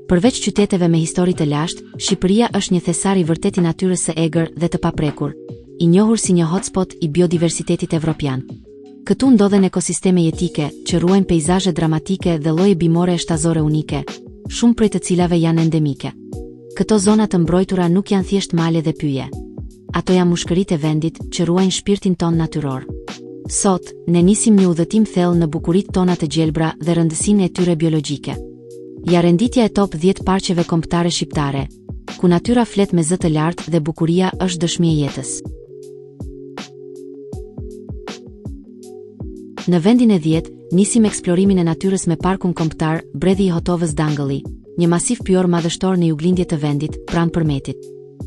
Përveç qyteteve me histori të lashtë, Shqipëria është një thesar I vërtet I natyrës së egër dhe të paprekur, I njohur si një hotspot I biodiversitetit evropian. Këtu ndodhen ekosisteme jetike që ruajnë peizazhe dramatike dhe lloje bimore shtazore unike, shumë prej të cilave janë endemike. Këto zona të mbrojtura nuk janë thjesht male dhe pyje. Ato janë mushkëritë e vendit që ruajnë shpirtin ton natyror. Sot, ne nisim një udhëtim thellë në bukuritë tona të gjelbra dhe rëndësinë e tyre biologjike. Ja renditja e top 10 parqeve kombëtare shqiptare, ku natyra flet me zë të lartë dhe bukuria është dëshmi e jetës. Në vendin e 10, nisim eksplorimin e natyrës me parkun kombëtar Bredhi I Hotovës Dangëlli, një masiv pyjor madhështor në juglindje të vendit, pranë përmetit.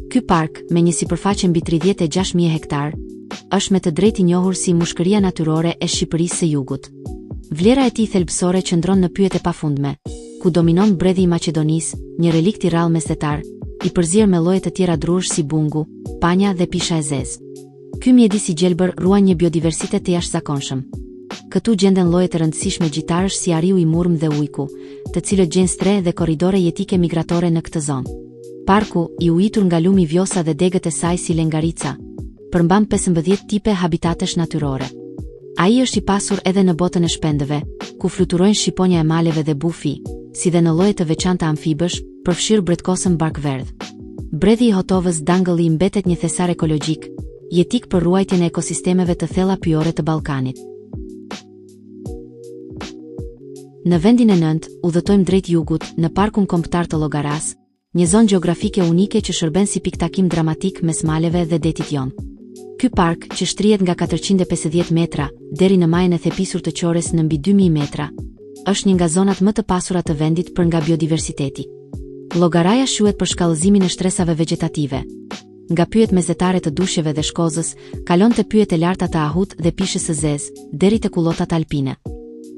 Ky park, me një sipërfaqe mbi 36.000 hektar, është me të drejtë I njohur si mushkëria natyrore e Shqipërisë së Jugut. Vlera e tij thelbësore qëndron në pyjet e pafundme, ku dominon bredhi I Maqedonisë, një relikt I rrallë mesdhetar, I përzier me lloje të tjera drush si bungu, panja dhe pisha e zezë. Ky mjedis I gjelbër ruan një biodiversitet të jashtëzakonshëm. Këtu gjenden lloje të rëndësishme gjitarësh si ariu I murm dhe ujku, të cilët gjejnë stre dhe korridore jetike migratore në këtë zonë. Parku, I ujitur nga lumi vjosa dhe degët e saj si lengarica, përmban 15 tipe habitatesh natyrore. Ai është I pasur edhe në botën e shpendëve, ku fluturojnë shqiponja e maleve dhe bufi, si dhe në lloje të veçanta amfibësh, përfshirë bretkosën barkverdh. Bredhi I Hotovës Dangëlli mbetet një thesar ekologjik, jetik për ruajtjen e ekosistemeve të thella pyjore të Ballkanit. Në vendin e 9, udhëtojmë drejt jugut, në parkun kombëtar të Llogaras, një zonë gjeografike unike që shërben si piktakim dramatik mes maleve dhe detit jon. Ky park, që shtrihet nga 450 metra deri në majën e thepisur të Qores në mbi 2000 metra, është një nga zonat më të pasura të vendit për nga biodiversiteti. Llogaraja shuhet për shkallëzimin e shtresave vegetative. Nga pyjet mesdhetare të dushjeve dhe shkozës, kalon te pyjet e larta të ahut dhe pishës së zezë, deri te kullotat alpine.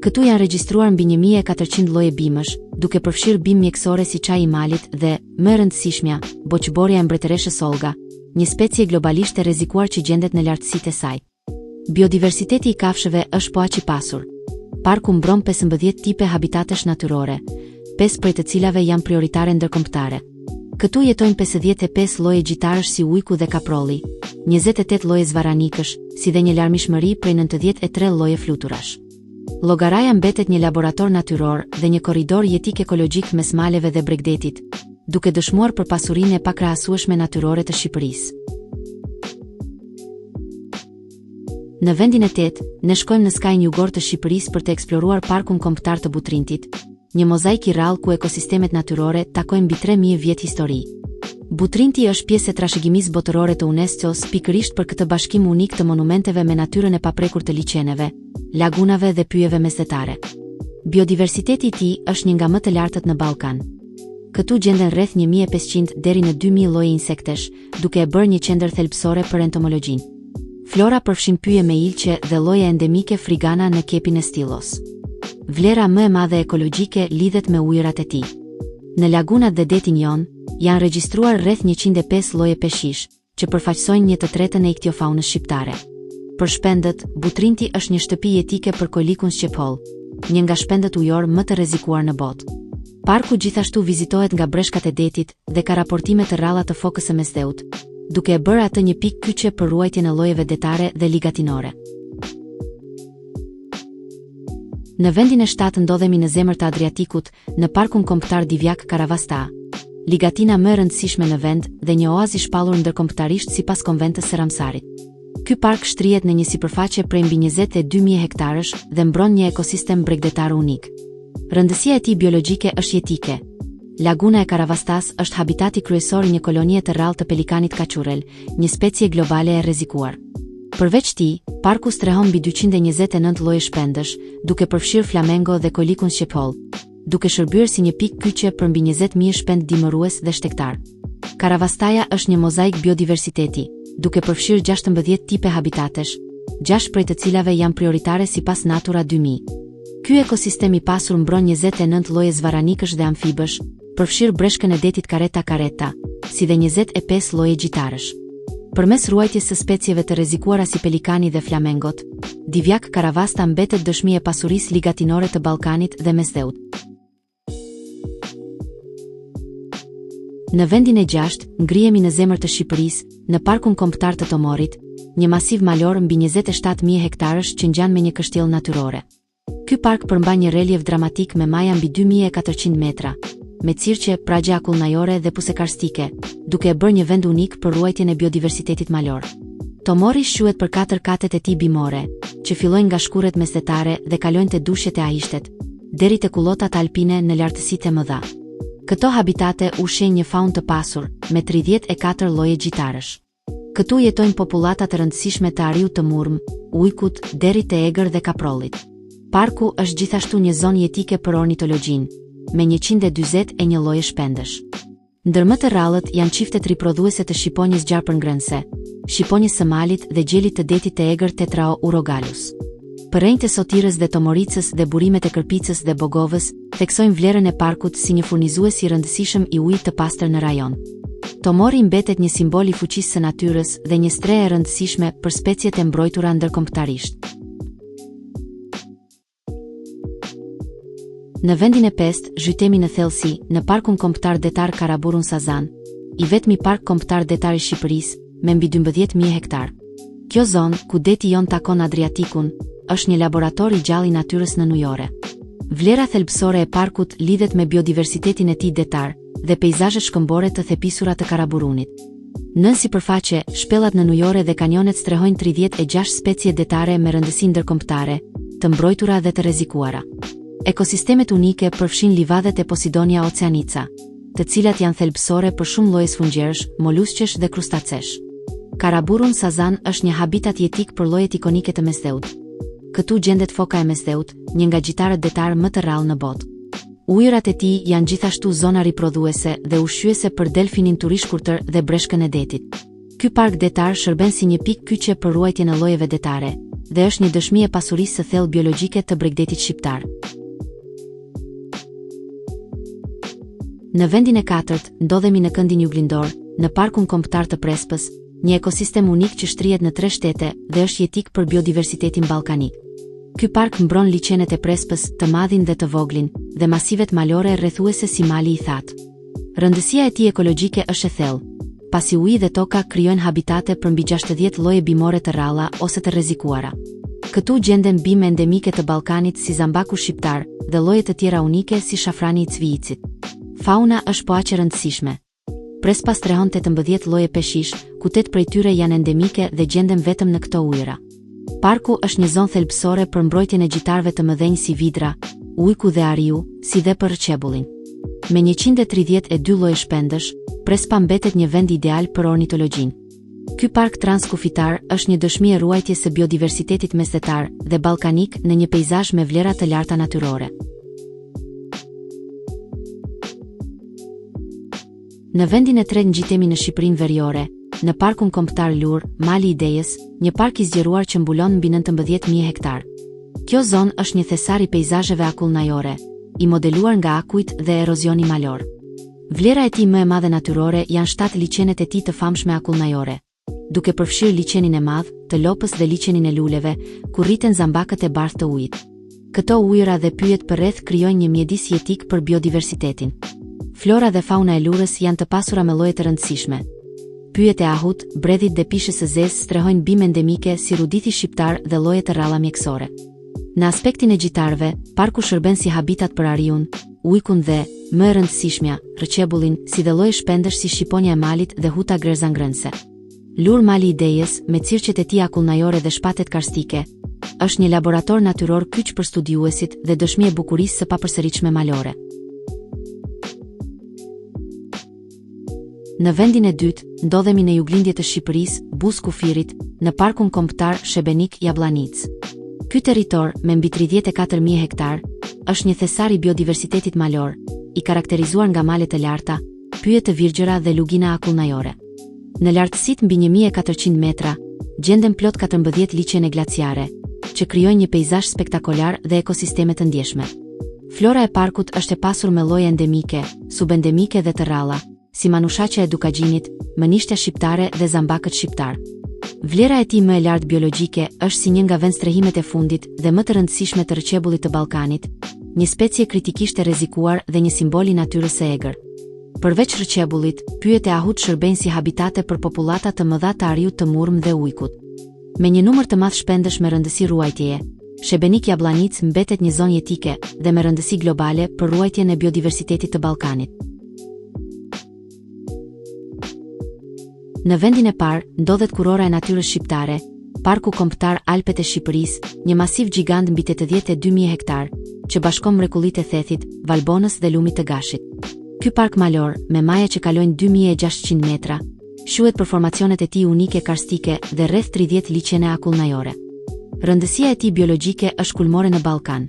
Këtu janë regjistruar mbi 1400 lloje bimësh, duke përfshirë bimë mjekësore si çaji I malit dhe, më e rëndësishmja, boqborja e mbretëreshës Olga, një specie globalisht e rrezikuar që gjendet në lartësitë e saj. Biodiversiteti I kafshëve është po aq I pasur. Parku mbron 15 tipe habitatesh natyrore, 5 prej të cilave janë prioritare ndërkombëtare. Këtu jetojnë 55 lloje gjitarësh si ujku dhe kaprolli, 28 lloje zvaranikësh, si dhe një larmishmëri prej 93 lloje fluturash. Llogaraja mbetet një laborator natyror dhe një korridor jetik ekologjik mes maleve dhe bregdetit, duke dëshmuar për pasurinë e pakrahasueshme natyrore të Shqipërisë. Në vendin e 8, ne shkojmë në skajin jugor të Shqipërisë për të eksploruar parkun kombëtar të Butrintit, një mozaik I rrallë ku ekosistemet natyrore takojnë mbi 3000 vjet histori. Butrinti është pjesë e trashëgimisë botërore të UNESCO-s pikërisht për këtë bashkim unik të monumenteve me natyrën e paprekur të liçeneve, lagunave dhe pyjeve mesdhetare. Biodiversiteti I tij është një nga më të lartët në Ballkan. Këtu gjenden rreth 1500 deri në 2000 lloje insektesh, duke e bërë një qendër thelbësore për entomologjinë. Flora përfshin pyje me ilqe dhe lloje endemike frigana në kepin e Stillos. Vlera më e madhe ekologjike lidhet me ujërat e tij. Në lagunat dhe detin jon, janë regjistruar rreth 105 lloje peshish, që përfaqësojnë 1/3 e iktiofaunës shqiptare. Për shpendët, Butrinti është një shtëpi jetike për kolikun shqepoll, një nga shpendët ujor më të rrezikuar në botë. Parku gjithashtu vizitohet nga breshkat e detit dhe ka raportime të rralla të fokës së mesdheut, duke e bërë atë një pikë kyçe për ruajtjen e llojeve detare dhe ligatinore. Në vendin e 7 ndodhemi në zemër të Adriatikut, në parkun kombëtar Divjak Karavasta, ligatina më e rëndësishme në vend dhe një oazë I shpallur ndërkombëtarisht sipas konventës së Ramsarit. Ky park shtrihet në një sipërfaqe prej mbi 22.000 hektarësh dhe mbron një ekosistem bregdetar unik. Rëndësia e tij biologjike është jetike. Laguna e Karavastas është habitati kryesor I një kolonie të rrallë të pelikanit kaçurel, një specie globale e rrezikuar. Përveç tij, parku strehon mbi 229 lloje shpendësh, duke përfshirë flamengo dhe kolikun shqepoll, duke shërbyer si një pikë kyçe për mbi 20.000 shpend dimërues dhe shtektar. Karavastaja është një mozaik biodiversiteti, duke përfshirë 16 tipe habitatesh, 6 prej të cilave janë prioritare sipas Natura 2000. Ky ekosistem I pasur mbron 29 lloje zvaranikësh dhe amfibësh, përfshirë breshkën e detit Kareta, si dhe 25 lloje gjitarësh. Përmes ruajtjes së specieve të rrezikuara si pelikani dhe flamengot, Divjak Karavasta mbetet dëshmi e pasurisë ligatinore të Ballkanit dhe Mesdheut. Në vendin e 6, ngrihemi në zemër të Shqipërisë, në Parkun Kombëtar të Tomorit, një masiv malor mbi 27.000 hektarësh që ngjan me një kështjell natyrore. Ky park përmban një relief dramatik me maja mbi 2400 metra, me cirqe, pragje akullnajore dhe puse karstike, duke e bërë një vend unik për ruajtjen e biodiversitetit malor. Tomori shquhet për 4 katet e tij bimore, që fillojnë nga shkurret mesdhetare dhe kalojnë te dushjet e Aishtet, deri te kullotat alpine në lartësitë e mëdha. Këto habitate ushqejnë një faunë të pasur, me 34 lloje gjitharësh. Këtu jetojnë popullata të rëndësishme të ariut të murm, ujkut, deri te egër dhe kaprollit. Parku është gjithashtu një zonë jetike për ornitologjinë, me 141 lloje shpendësh. Ndër më të rrallët janë çiftet riprodhuese të shqiponjës gjarpërngrënëse, shqiponjës së malit dhe gjelit të detit të egër Tetrao urogalus. Përrenjtë e sotirës dhe tomoricës dhe burimet e kërpicës dhe bogovës theksojnë vlerën e parkut si një furnizues i rëndësishëm i ujit të pastër në rajon. Tomori mbetet një simbol i fuqisë së natyrës dhe një strehe e rëndësishme për speciet e mbrojtura ndërkombëtarisht. Në vendin e 5, zhytemi në thellësi, në Parkun Kombëtar Detar Karaburun Sazan, i vetmi park kombëtar detar i Shqipërisë, me mbi 12.000 hektar. Kjo zonë, ku deti jon takon Adriatikun, është një laborator i gjallë i natyrës në ujore. Vlera thelbësore e parkut lidhet me biodiversitetin e tij detar dhe peizazhet shkëmbore të thepisura të Karaburunit. Nën sipërfaqe, shpellat në ujore dhe kanionet strehojnë 36 specie detare me rëndësi ndërkombëtare, të mbrojtura dhe të rrezikuara. Ekosistemet unike përfshin livadhet e Posidonia oceanica, të cilat janë thelbësore për shumë lloje sfungjerësh, molusqesh dhe krustacesh. Karaburun Sazan është një habitat jetik për llojet ikonike të mesdheut. Këtu gjendet foka e mesdheut, një nga gjitharët detar më të rrallë në botë. Ujërat e tij janë gjithashtu zona riprodhuese dhe ushqyese për delfinin turishkurtër dhe breshkën e detit. Ky park detar shërben si një pikë kyçe për ruajtjen e llojeve detare dhe është një dëshmi e pasurisë së thellë biologjike të bregdetit shqiptar. Në vendin e 4, ndodhemi në këndin juglindor, në Parkun Kombëtar të Prespës, një ekosistem unik që shtrihet në 3 shtete dhe është jetik për biodiversitetin ballkanik. Ky park mbron liçenet e Prespës, të madhin dhe të voglin, dhe masivet malore rrethuese si mali i thatë. Rëndësia e tij ekologjike është e thellë, pasi uji dhe toka krijojnë habitate për mbi 60 lloje bimore të rralla ose të rrezikuara. Këtu gjenden bime endemike të Ballkanit si zambaku shqiptar dhe lloje të tjera unike si shafrani i Cvijicit. Fauna është po aq e rëndësishme. Prespa strehon 18 lloje peshish, ku 8 prej tyre janë endemike dhe gjenden vetëm në këto ujëra. Parku është një zonë thelbësore për mbrojtjen e gjitarëve të mëdhenj si vidra, ujku dhe ariu, si dhe për rçebullin. Me 132 lloje shpendësh, Prespa mbetet një vend ideal për ornitologjinë. Ky park transkufitar është një dëshmi e ruajtjes së biodiversitetit mesdhetar dhe ballkanik në një peizazh me vlera të larta natyrore. Në vendin e 3 ngjitemi në Shqipërinë Veriore, në Parkun Kombëtar Lur, Mali i Dejes, një park i zgjeruar që mbulon mbi 19.000 hektar. Kjo zonë është një thesar i peizazheve akullnajore, i modeluar nga akujt dhe erozioni malor. Vlera e tij më e madhe natyrore janë 7 liçenet e tij të famshme akullnajore, duke përfshirë liçenin e madh, të Lopës dhe liçenin e Luleve, ku rriten zambakët e bardhë të ujit. Këto ujëra dhe pyjet përreth krijojnë një mjedis jetik për biodiversitetin. Flora dhe fauna e Lurës janë të pasura me lloje të rëndësishme. Pyjet e ahut, bredhit dhe pishës së zezë strehojnë bime endemike si rudithi shqiptar dhe lloje të rralla mjekësore. Në aspektin e gjitarëve, parku shërben si habitat për ariun, ujkun dhe, më e rëndësishmja, rçebullin, si dhe lloje shpendësh si shqiponja e malit dhe huta grerzangrënëse. Lur Mali i Dejes, me cirqet e tij akullnajore dhe shpatet karstike, është një laborator natyror kyç për studiuesit dhe dëshmi e bukurisë së papërsëritshme malore. Në vendin e 2, ndodhemi në juglindje të Shqipërisë, Buz Kufirit, në Parkun Kombëtar Shebenik Jablanic. Ky territor, me mbi 34.000 hektar, është një thesar i biodiversitetit malor, i karakterizuar nga male të larta, pyje të virgjëra dhe lugina akullnajore. Në lartësitë mbi 1400 metra, gjenden plot 14 liçene glaciare, që krijojnë një peizazh spektakolar dhe ekosisteme të ndjeshme. Flora e parkut është e pasur me lloje endemike, subendemike dhe të rralla, si manushaqja e Dukagjinit, mënishtja shqiptare dhe zambakët shqiptar. Vlera e tij më e lartë biologjike është si një nga vendstrehimet e fundit dhe më të rëndësishme të rçebullit të Ballkanit, një specie kritikisht e rrezikuar dhe një simbol i natyrës së egër. Përveç rrëqebullit, pyjet e ahut shërbejnë si habitate për popullata të mëdha të ariut të murmë dhe ujkut. Me një numër të madh shpendësh me rëndësi ruajtjeje, Shebenik Jablanic mbetet një zonë jetike dhe me rëndësi globale për ruajtjen e biodiversitetit të Ballkanit. Në vendin e parë ndodhet kurora e natyrës shqiptare, Parku Kombëtar Alpet e Shqipërisë, një masiv gjigant mbi 82.000 hektar, që bashkon mrekullitë e Thethit, Valbonës dhe Lumit të Gashit. Ky park malor, me maja që kalojnë 2600 metra, shuhet për formacionet e tij unike karstike dhe rreth 30 liçene akullnajore. Rëndësia e tij biologjike është kulmore në Ballkan.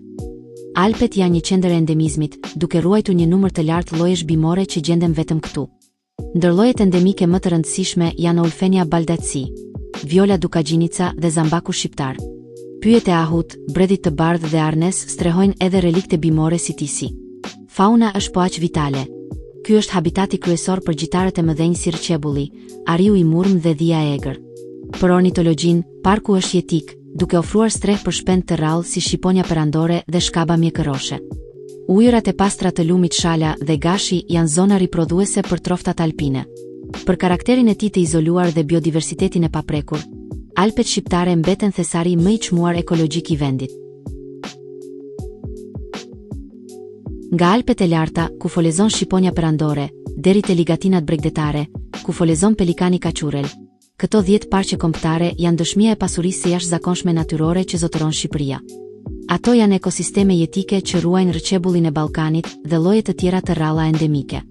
Alpet janë një qendër e endemizmit, duke ruajtur një numër të lartë llojesh bimore që gjenden vetëm këtu. Ndër llojet endemike më të rëndësishme janë Olfenia baldacii, Viola dukaginica dhe zambaku shqiptar. Pyjet e ahut, bredhit të bardhë dhe arnes strehojnë edhe relikte bimore si tisi. Fauna është po aq vitale. Ky është habitati kryesor për gjitarët e mëdhenj si rrëqebulli, ariu i murmë dhe dhia e egër. Për ornitologjin, parku është jetik, duke ofruar streh për shpend të rrallë si shqiponja perandore dhe shkaba mjekëroshe. Ujërat e pastra të Lumit Shala dhe Gashi janë zona riprodhuese për troftat alpine. Për karakterin e tij të izoluar dhe biodiversitetin e paprekur, Alpet shqiptare mbeten thesari më i çmuar ekologjik i vendit. Nga Alpet e larta, ku folezon shqiponja perandore, deri te ligatinat bregdetare, ku folezon pelikani kaçurel, këto 10 parqe kombëtare janë dëshmia e pasurisë së jashtëzakonshme natyrore që zotëron Shqipëria. Ato janë ekosisteme jetike që ruajnë rrëqebullin e Ballkanit dhe lloje të tjera të rralla endemike.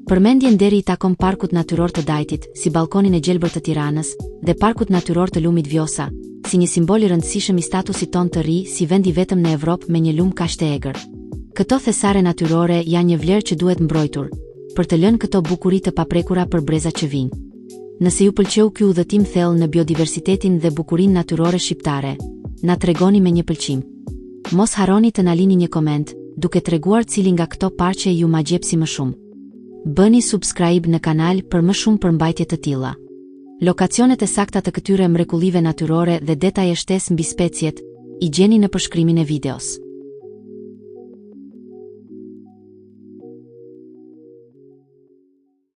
Përmendjen deri i takon Parkut Natyror të Dajtit, si balkonin e gjelbër të Tiranës, dhe Parkut Natyror të Lumit Vjosa, si një simbol i rëndësishëm i statusit ton të ri si vend i vetëm në Evropë me një lum kaq të egër. Këto thesare natyrore janë një vlerë që duhet mbrojtur, për të lënë këto bukuri të paprekura për brezat që vijnë. Nëse ju pëlqeu ky udhëtim thellë në biodiversitetin dhe bukurinë natyrore shqiptare, na tregoni me një pëlqim. Mos harroni të na lini një koment, duke treguar cili nga këto parqe ju ma gjepsi më shumë. Bëni subscribe në kanal për më shumë përmbajtje të tilla. Lokacionet e sakta të këtyre mrekullive natyrore dhe detaje shtesë mbi speciet i gjeni në përshkrimin e videos.